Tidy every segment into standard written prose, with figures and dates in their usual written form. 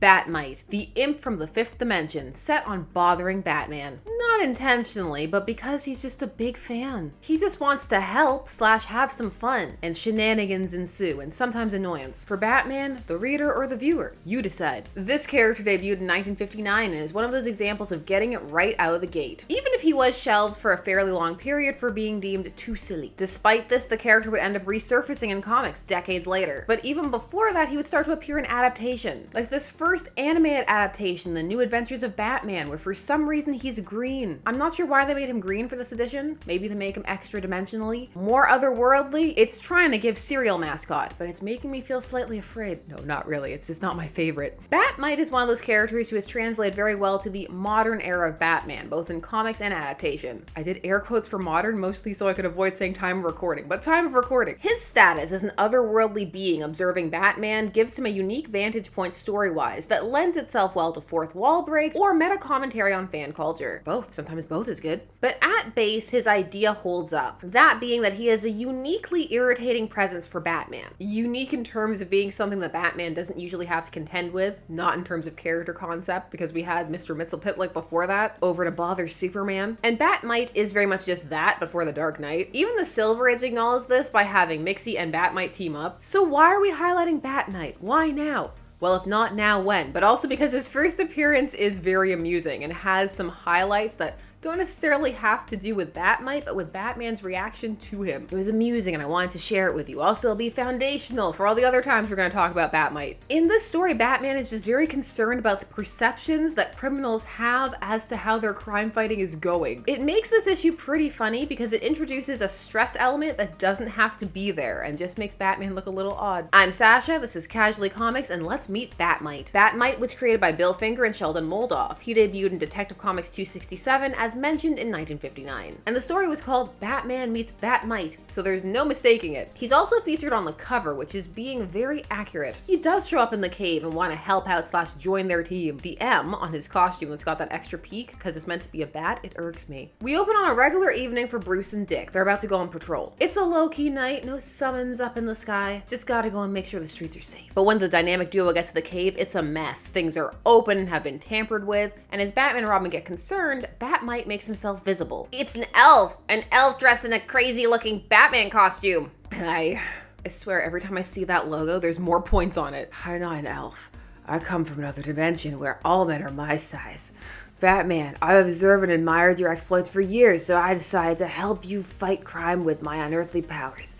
Bat-Mite, the imp from the fifth dimension, set on bothering Batman. Not intentionally, but because he's just a big fan. He just wants to help / have some fun, and shenanigans ensue, and sometimes annoyance. For Batman, the reader, or the viewer, you decide. This character debuted in 1959 and is one of those examples of getting it right out of the gate. Even if he was shelved for a fairly long period for being deemed too silly. Despite this, the character would end up resurfacing in comics decades later. But even before that, he would start to appear in adaptation. Like this first animated adaptation, The New Adventures of Batman, where for some reason he's green. I'm not sure why they made him green for this edition. Maybe to make him extra dimensionally. More otherworldly. It's trying to give Serial mascot, but it's making me feel slightly afraid. No, not really. It's just not my favorite. Bat-Mite is one of those characters who has translated very well to the modern era of Batman, both in comics and adaptation. I did air quotes for modern, mostly so I could avoid saying time of recording, but time of recording. His status as an otherworldly being observing Batman gives him a unique vantage point story-wise that lends itself well to fourth wall breaks or meta commentary on fan culture. Sometimes both is good. But at base, his idea holds up. That being that he is a uniquely irritating presence for Batman. Unique in terms of being something that Batman doesn't usually have to contend with, not in terms of character concept, because we had Mr. Mxyzptlk before that, over to bother Superman. And Bat-Mite is very much just that before the Dark Knight. Even the Silver Age acknowledged this by having Mixie and Bat-Mite team up. So why are we highlighting Bat-Mite? Why now? Well, if not now, when? But also because his first appearance is very amusing and has some highlights that don't necessarily have to do with Bat-Mite, but with Batman's reaction to him. It was amusing and I wanted to share it with you. Also, it'll be foundational for all the other times we're going to talk about Bat-Mite. In this story, Batman is just very concerned about the perceptions that criminals have as to how their crime fighting is going. It makes this issue pretty funny because it introduces a stress element that doesn't have to be there and just makes Batman look a little odd. I'm Sasha, this is Casually Comics, and let's meet Bat-Mite. Bat-Mite was created by Bill Finger and Sheldon Moldoff. He debuted in Detective Comics 267 as mentioned in 1959. And the story was called Batman Meets Bat-Mite, so there's no mistaking it. He's also featured on the cover, which is being very accurate. He does show up in the cave and want to help out / join their team. The M on his costume that's got that extra peak because it's meant to be a bat, it irks me. We open on a regular evening for Bruce and Dick. They're about to go on patrol. It's a low-key night, no summons up in the sky. Just gotta go and make sure the streets are safe. But when the dynamic duo gets to the cave, it's a mess. Things are open and have been tampered with, and as Batman and Robin get concerned, Bat-Mite makes himself visible. It's an elf dressed in a crazy looking Batman costume. I swear every time I see that logo, there's more points on it. I'm not an elf. I come from another dimension where all men are my size. Batman, I've observed and admired your exploits for years, so I decided to help you fight crime with my unearthly powers.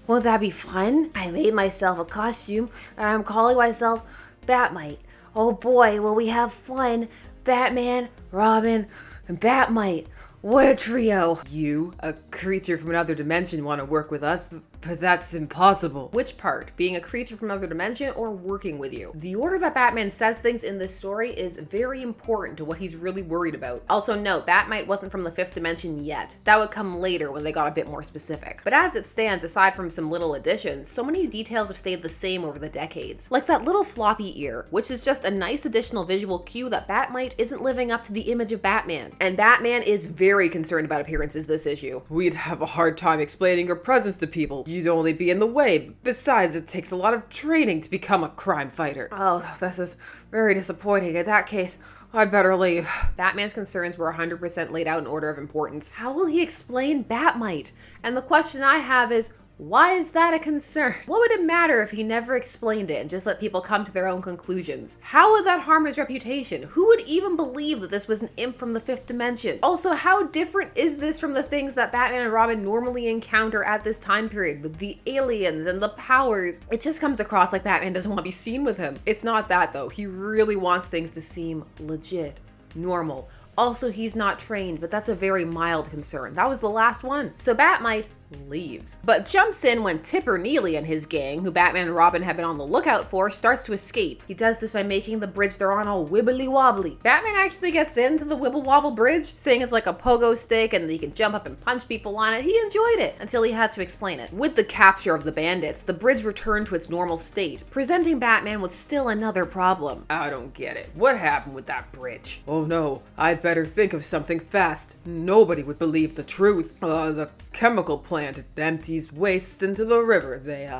Won't that be fun? I made myself a costume, and I'm calling myself Bat-Mite. Oh boy, will we have fun. Batman, Robin, and Bat-Mite. What a trio. You, a creature from another dimension, want to work with us, but that's impossible. Which part? Being a creature from another dimension or working with you? The order that Batman says things in this story is very important to what he's really worried about. Also note, Bat-Mite wasn't from the fifth dimension yet. That would come later when they got a bit more specific. But as it stands, aside from some little additions, so many details have stayed the same over the decades. Like that little floppy ear, which is just a nice additional visual cue that Bat-Mite isn't living up to the image of Batman. And Batman is very concerned about appearances this issue. We'd have a hard time explaining your presence to people. You'd only be in the way. Besides, it takes a lot of training to become a crime fighter. Oh, this is very disappointing. In that case, I'd better leave. Batman's concerns were 100% laid out in order of importance. How will he explain Bat-Mite? And the question I have is, why is that a concern? What would it matter if he never explained it and just let people come to their own conclusions? How would that harm his reputation? Who would even believe that this was an imp from the fifth dimension? Also, how different is this from the things that Batman and Robin normally encounter at this time period with the aliens and the powers? It just comes across like Batman doesn't want to be seen with him. It's not that though. He really wants things to seem legit, normal. Also, he's not trained, but that's a very mild concern. That was the last one. So Bat-Mite leaves, but jumps in when Tipper Neely and his gang, who Batman and Robin have been on the lookout for, starts to escape. He does this by making the bridge they're on all wibbly wobbly. Batman actually gets into the wibble wobble bridge, saying it's like a pogo stick and he can jump up and punch people on it. He enjoyed it until he had to explain it. With the capture of the bandits, the bridge returned to its normal state, presenting Batman with still another problem. I don't get it. What happened with that bridge? Oh no, I'd better think of something fast. Nobody would believe the truth. The chemical plant, it empties wastes into the river. They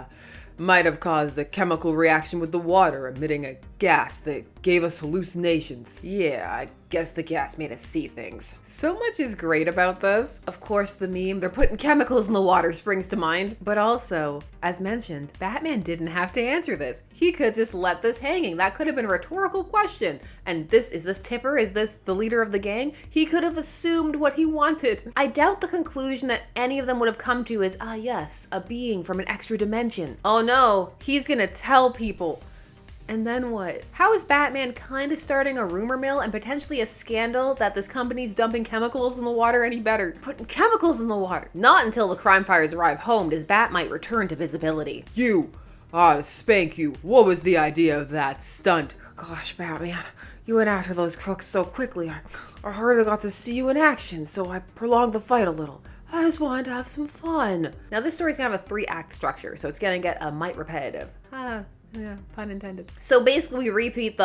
might have caused a chemical reaction with the water, emitting a gas that gave us hallucinations. Yeah, I guess the gas made us see things. So much is great about this. Of course, the meme, they're putting chemicals in the water, springs to mind. But also, as mentioned, Batman didn't have to answer this. He could just let this hanging. That could have been a rhetorical question. And is this Tipper? Is this the leader of the gang? He could have assumed what he wanted. I doubt the conclusion that any of them would have come to is, yes, a being from an extra dimension. Oh no, he's gonna tell people. And then what? How is Batman kind of starting a rumor mill and potentially a scandal that this company's dumping chemicals in the water any better? Putting chemicals in the water. Not until the crime fighters arrive home does Bat-Mite return to visibility. You, to spank you. What was the idea of that stunt? Gosh, Batman, you went after those crooks so quickly. I hardly got to see you in action, so I prolonged the fight a little. I just wanted to have some fun. Now this story's gonna have a 3-act structure, so it's gonna get a mite repetitive. Yeah, pun intended. So basically we repeat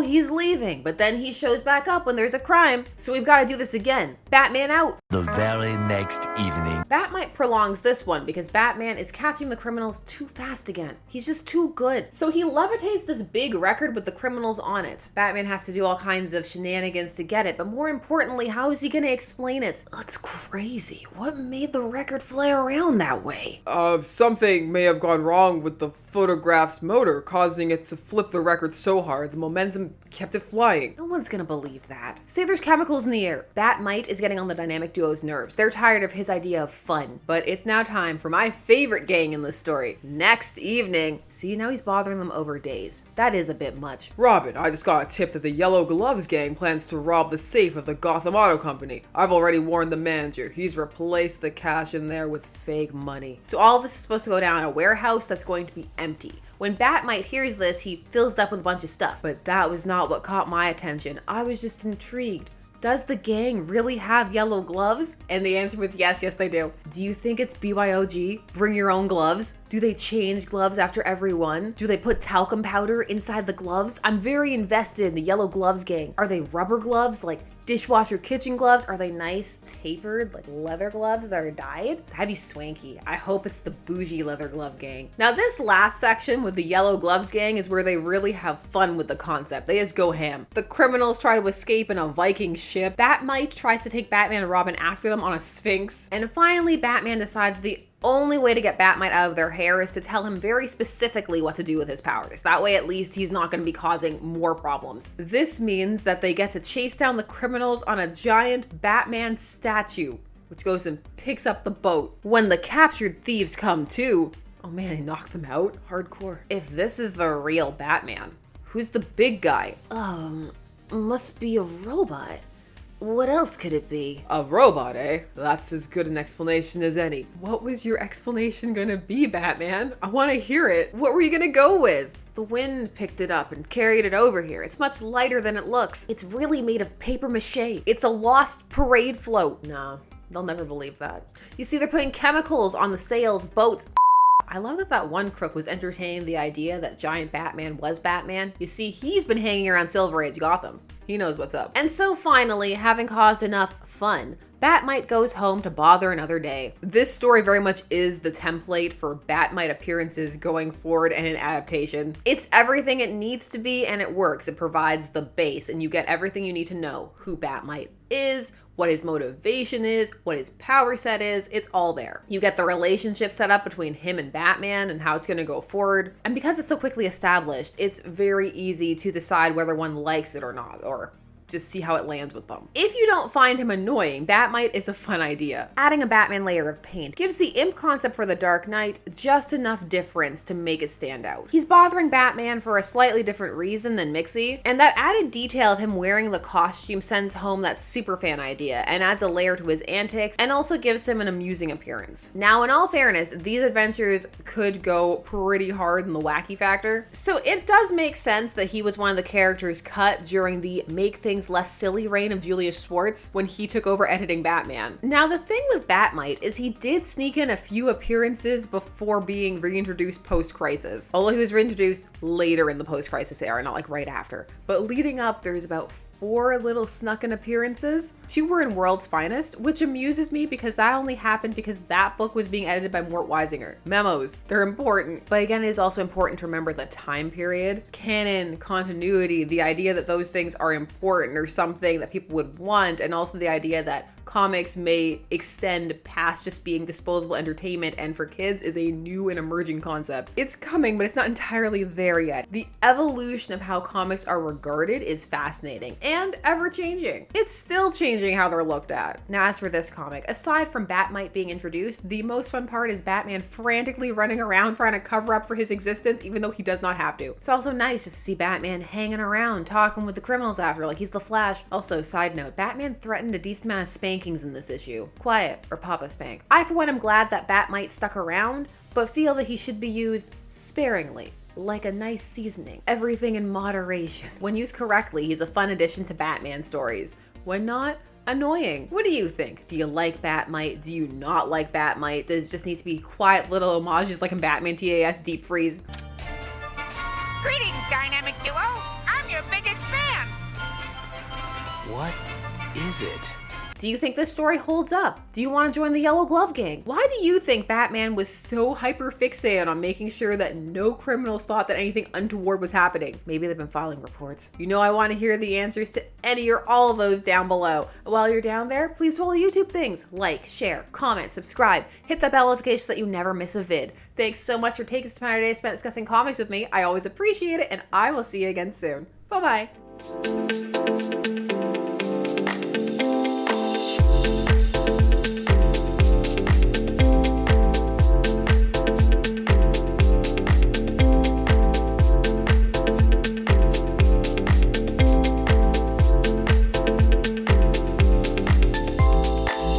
he's leaving, but then he shows back up when there's a crime. So we've got to do this again. Batman out. The very next evening. Bat-Mite prolongs this one because Batman is catching the criminals too fast again. He's just too good. So he levitates this big record with the criminals on it. Batman has to do all kinds of shenanigans to get it, but more importantly, how is he gonna explain it? That's crazy. What made the record fly around that way? Something may have gone wrong with the photograph's motor, causing it to flip the record so hard the momentum kept it flying. No one's gonna believe that. Say there's chemicals in the air. Bat-Mite is getting on the dynamic duo's nerves. They're tired of his idea of fun. But it's now time for my favorite gang in this story. Next evening. See, now he's bothering them over days. That is a bit much. Robin, I just got a tip that the Yellow Gloves gang plans to rob the safe of the Gotham Auto Company. I've already warned the manager. He's replaced the cash in there with fake money. So all of this is supposed to go down in a warehouse that's going to be empty. When Bat-Mite hears this, he fills it up with a bunch of stuff. But that was not what caught my attention. I was just intrigued. Does the gang really have yellow gloves? And the answer was yes, they do. Do you think it's BYOG? Bring your own gloves? Do they change gloves after every one? Do they put talcum powder inside the gloves? I'm very invested in the Yellow Gloves gang. Are they rubber gloves, like dishwasher kitchen gloves? Are they nice, tapered, like leather gloves that are dyed? That'd be swanky. I hope it's the bougie leather glove gang. Now this last section with the Yellow Gloves gang is where they really have fun with the concept. They just go ham. The criminals try to escape in a Viking ship. Bat-Mite tries to take Batman and Robin after them on a Sphinx. And finally, Batman decides the only way to get Bat-Mite out of their hair is to tell him very specifically what to do with his powers. That way, at least, he's not going to be causing more problems. This means that they get to chase down the criminals on a giant Batman statue, which goes and picks up the boat. When the captured thieves come too, oh man, he knocked them out? Hardcore. If this is the real Batman, who's the big guy? Must be a robot. What else could it be? A robot, eh? That's as good an explanation as any. What was your explanation gonna be, Batman? I want to hear it. What were you gonna go with? The wind picked it up and carried it over here. It's much lighter than it looks. It's really made of paper mache. It's a lost parade float. No, they'll never believe that. You see, they're putting chemicals on the sails, boats. I love that one crook was entertaining the idea that giant Batman was Batman. You see, he's been hanging around Silver Age Gotham. He knows what's up. And so finally, having caused enough fun, Bat-Mite goes home to bother another day. This story very much is the template for Bat-Mite appearances going forward and an adaptation. It's everything it needs to be and it works. It provides the base and you get everything you need to know. Who Bat-Mite is, what his motivation is, what his power set is, it's all there. You get the relationship set up between him and Batman and how it's gonna go forward. And because it's so quickly established, it's very easy to decide whether one likes it or not, or just see how it lands with them. If you don't find him annoying, Bat-Mite is a fun idea. Adding a Batman layer of paint gives the imp concept for the Dark Knight just enough difference to make it stand out. He's bothering Batman for a slightly different reason than Mixie, and that added detail of him wearing the costume sends home that superfan idea and adds a layer to his antics and also gives him an amusing appearance. Now, in all fairness, these adventures could go pretty hard in the wacky factor, so it does make sense that he was one of the characters cut during the Make Things Less Silly reign of Julius Schwartz when he took over editing Batman. Now the thing with Bat-Mite is he did sneak in a few appearances before being reintroduced post-crisis. Although he was reintroduced later in the post-crisis era, not like right after. But leading up, there's about 4 little snuck-in appearances. 2 were in World's Finest, which amuses me because that only happened because that book was being edited by Mort Weisinger. Memos, they're important. But again, it is also important to remember the time period. Canon, continuity, the idea that those things are important or something that people would want, and also the idea that comics may extend past just being disposable entertainment and for kids is a new and emerging concept. It's coming, but it's not entirely there yet. The evolution of how comics are regarded is fascinating and ever-changing. It's still changing how they're looked at. Now, as for this comic, aside from Bat-Mite being introduced, the most fun part is Batman frantically running around trying to cover up for his existence even though he does not have to. It's also nice just to see Batman hanging around, talking with the criminals after like he's the Flash. Also, side note, Batman threatened a decent amount of spankings in this issue. Quiet or Papa Spank. I for one am glad that Bat-Mite stuck around, but feel that he should be used sparingly, like a nice seasoning. Everything in moderation. When used correctly, he's a fun addition to Batman stories. When not, annoying. What do you think? Do you like Bat-Mite? Do you not like Bat-Mite? Does it just need to be quiet little homages like in Batman TAS Deep Freeze? Greetings, dynamic duo. I'm your biggest fan. What is it? Do you think this story holds up? Do you want to join the Yellow Glove Gang? Why do you think Batman was so hyper fixated on making sure that no criminals thought that anything untoward was happening? Maybe they've been filing reports. You know I want to hear the answers to any or all of those down below. While you're down there, please follow YouTube things. Like, share, comment, subscribe, hit the bell notification so that you never miss a vid. Thanks so much for taking some time today spent discussing comics with me. I always appreciate it, and I will see you again soon. Bye-bye.